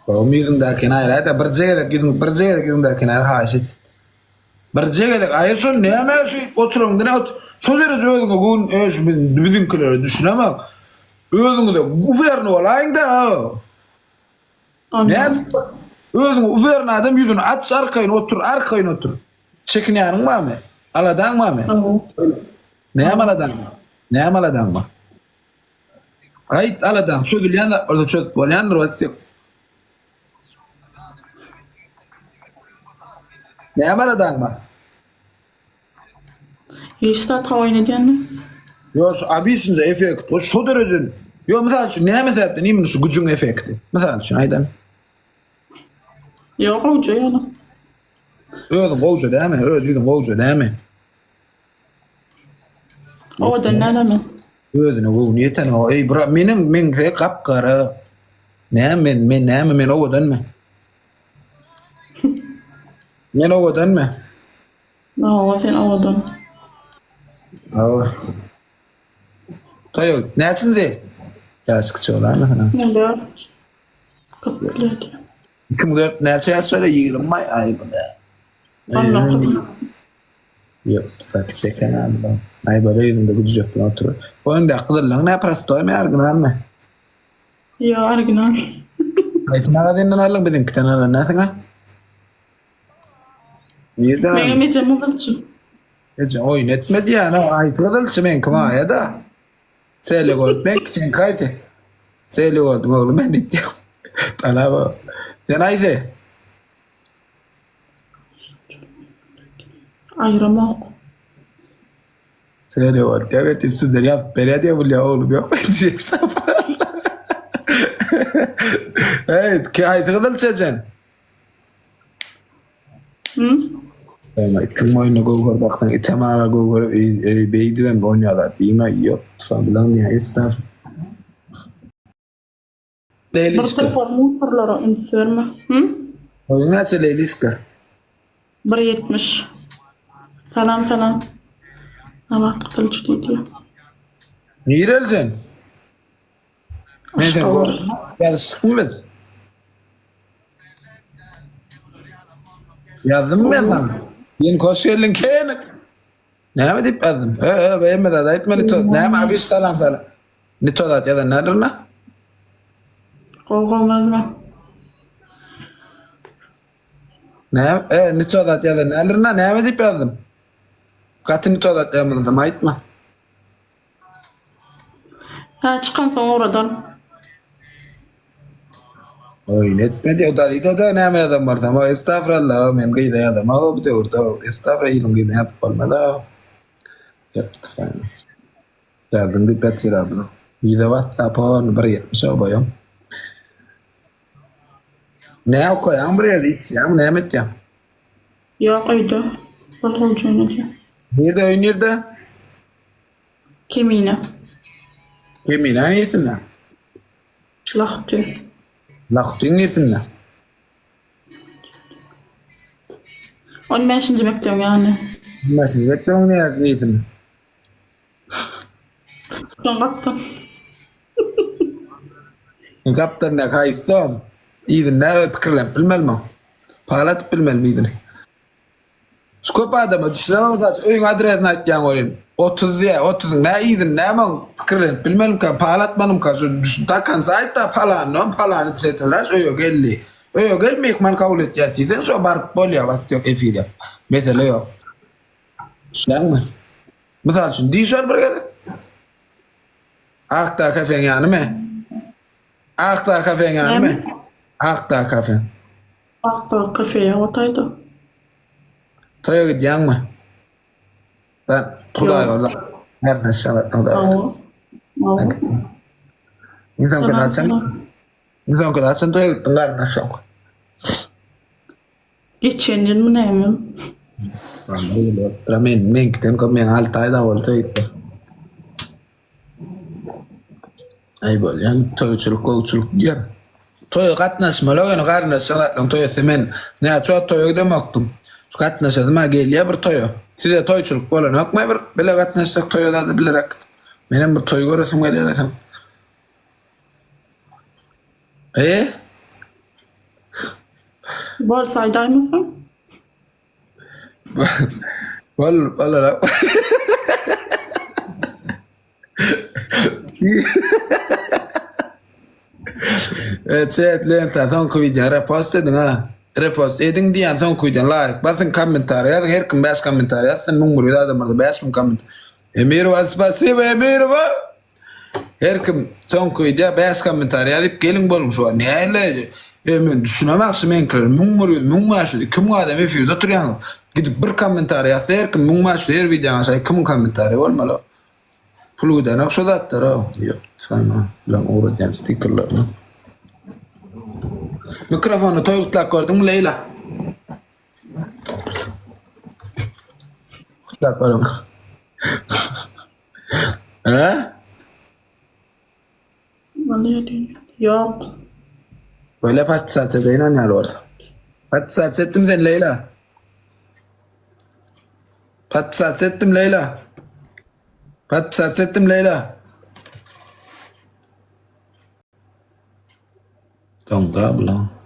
O yüzündeki ayrı da bir yüzündeki ayrı haşit. Bir zegedek ayrı son ne ama şu oturun ne ot. Şu derece özüne gün bizimkileri düşünemek. Özüne de guvernör olayın da. Ne? Anladım. Özüne guvernör adam yüzünü at arkayın otur. Çekinyanın var mı? Aladan var mı? Evet. Ne aladan mı? Ne aladan mı? Ayıt aladan. Şu dünyanın da orada çözüp bolyandır vası yok. Ne aladan mı? İşte tavayın ediyorsun. Yo şu abisince efekt. O şu derecen. Yo misal için ne mesela yaptın? Şu gücün efekti. Misal için aydan. Yok hoca yani. Öldün bolca değil mi? Öldün bolca değil mi? O da ne mi? Öldün o niyetten o. Ey bra men de kapkara. Ne men o dan mı? Men o dan mı? No, sen oldun. Aa. Tayo nesin sen? Ya sıkıntı olan mı? Ne var? Kapılı. Kim gör nesin ya söyle 20 ay bu da. Anladım. Yok fark çeken abi. Ay böyle yüzünde gücü yok otur. Onun da akıllı ne yaparız toy argınan mı? Ya argınan. Ay tına denen alın bizim kitana ne sana? Nereden? Benim ecem olacak. Ece oyun etmedi yani. Ay kırıldı men kama ya da. Sele gol bek sen kayti. Sele gol ben diyor. Talaba. Sen ayse. Ayramak. Sele gol. Evet sizler yap. Belediye bu ya oğlum yok. Evet ki ay kırıldı sen. Hı? Ama itim oyunu gogor baktan itemara gogor beydiren oynuyorlar değil mi? Yok. Falan bilen ya estağfurullah. Bir Leyliska. telefonun fırlara inserme. Hı? Oyun nasıl Leyliska? 1.70. Selam selam. Allah kıtılıcı diyor. Nerelden? Neden Aşka gol? var. Yazdık mı? Yazdım mı yazdım? Yeni koşuyorsun kenek. Ne mi deyip yazdım? Beğenmedi da etmeli to. Ne mi abi salam sana. Ne to da ya da nedir ne? Kovmaz mı? Ne to da ya da nedir ne mi deyip yazdım? Katı to da yazmadım ait mi? Ha çıkan sonra oradan. Oyun etmedi o da ne mi yazdım vardı ama estağfurullah men gıyda yazdım ama bir de orada estağfurullah ilim gıyda yazıp olmadı. Yaptı falan. Yazdım bir pet yazdım. Bir de WhatsApp on bir yetmiş o bayım. Ne o koyan buraya diyeceğim ne mi diyeceğim? Yok ayda. Balık olacağını diyor. Nerede oynuyor da? Kemine. Yemin yesin lan. Lahtı. Laktın yesin lan. 15. bekliyorum yani. Nasıl bekliyorsun ne yesin? Son baktım. Kaptan ne kayıtsam. İyidin ne fikirlen bilmel mi? Palat bilmel miydin? Skop adamı düşünemem zaten. Oyun adresini açacağım oyun. 30 ya 30 ne iyiydin ne man fikirlen bilmem ki palat manım ka düşün takan sahip da palan non palan etcetera. Öyle geldi. Öyle gelmeyik man kabul edeceğiz. Sizin şu bar polya bas yok efil yap. Mesela yok. Sen mi? Misal için dişar bir geldik. Akta kafen yani mi? Akta kafen yani mi? Akta kafen. Akta kafeye otaydı. Toya gideceksin mi? Ben Kuday orada. Nereden şalat o da. Al. Al. İnsan Tamam, kadar sen. tamam. İnsan kadar sen toya gittin nereden şalat. Geçen yıl mı ne mi? Men gittim ki men 6 ayda oldu gitti. Ay böyle yani toyçuluk kolçuluk diyor. Toya katnaşmalı oyunu karnına şalatlan toya semen. Ne çok toya demektim. Şu katnaşadıma geliyor bir toya. Size toyçuluk olan yok mu bir bile katnaşsak toya da bilerek. Benim bu toyu göresim geliyor. Bol sayday mısın? Valla. Evet, lenta son koyacağım. Repost edin ha. Repost edin diyen son koyacağım. Like. Basın komentar yazın. Her kim 5 komentar yazsın. Numuru da adamlarda 5 komentar. Emirova spasiba Emirova. Her kim son koyacağım 5 komentar yazıp gelin bolmuş var. Ne öyle? Men düşünemezsin men kırır. Numuru maaşı. Kim adam efiyor da duruyor. Gidip bir komentar yazsa her kim numuru maaşı her videoya say kim komentarı olmalı. Puludan akşadatlar ha. Yok. Sana lan uğraşan stickerlar. Mikrofonu toyuklak gördün mü Leyla? Kutlak var mı? He? Vallahi değil. Yok. Böyle pati saat edeyim oynar orada. Pati saat ettim sen Leyla. Pati saat ettim Leyla. Pati saat ettim Leyla. Don't gobble on.